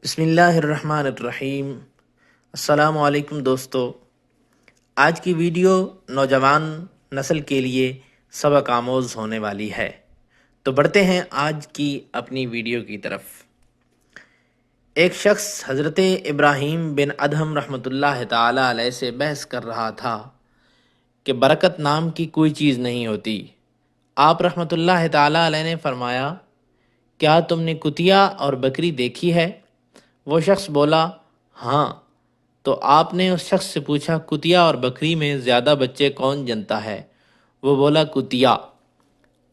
بسم اللہ الرحمن الرحیم۔ السلام علیکم دوستو، آج کی ویڈیو نوجوان نسل کے لیے سبق آموز ہونے والی ہے، تو بڑھتے ہیں آج کی اپنی ویڈیو کی طرف۔ ایک شخص حضرت ابراہیم بن ادہم رحمۃ اللہ تعالی علیہ سے بحث کر رہا تھا کہ برکت نام کی کوئی چیز نہیں ہوتی۔ آپ رحمۃ اللہ تعالی علیہ نے فرمایا، کیا تم نے کتیا اور بکری دیکھی ہے؟ وہ شخص بولا، ہاں۔ تو آپ نے اس شخص سے پوچھا، کتیا اور بکری میں زیادہ بچے کون جنتا ہے؟ وہ بولا، کتیا۔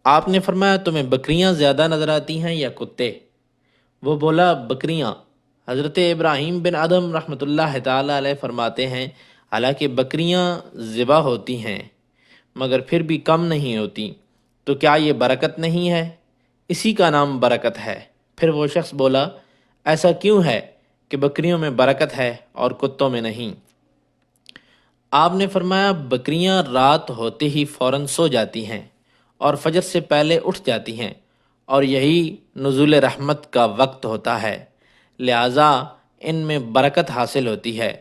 آپ نے فرمایا، تمہیں بکریاں زیادہ نظر آتی ہیں یا کتے؟ وہ بولا، بکریاں۔ حضرت ابراہیم بن ادہم رحمۃ اللہ تعالی علیہ فرماتے ہیں، حالانکہ بکریاں ذبح ہوتی ہیں مگر پھر بھی کم نہیں ہوتی، تو کیا یہ برکت نہیں ہے؟ اسی کا نام برکت ہے۔ پھر وہ شخص بولا، ایسا کیوں ہے کہ بکریوں میں برکت ہے اور کتوں میں نہیں؟ آپ نے فرمایا، بکریاں رات ہوتے ہی فوراً سو جاتی ہیں اور فجر سے پہلے اٹھ جاتی ہیں، اور یہی نزول رحمت کا وقت ہوتا ہے، لہٰذا ان میں برکت حاصل ہوتی ہے۔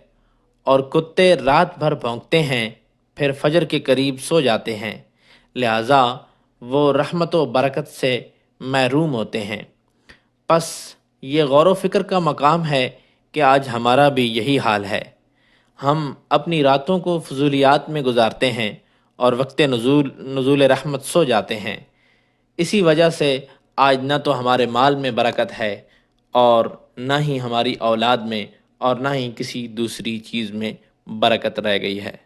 اور کتے رات بھر بھونکتے ہیں پھر فجر کے قریب سو جاتے ہیں، لہٰذا وہ رحمت و برکت سے محروم ہوتے ہیں۔ پس یہ غور و فکر کا مقام ہے کہ آج ہمارا بھی یہی حال ہے۔ ہم اپنی راتوں کو فضولیات میں گزارتے ہیں اور وقت نزول رحمت سو جاتے ہیں۔ اسی وجہ سے آج نہ تو ہمارے مال میں برکت ہے اور نہ ہی ہماری اولاد میں اور نہ ہی کسی دوسری چیز میں برکت رہ گئی ہے۔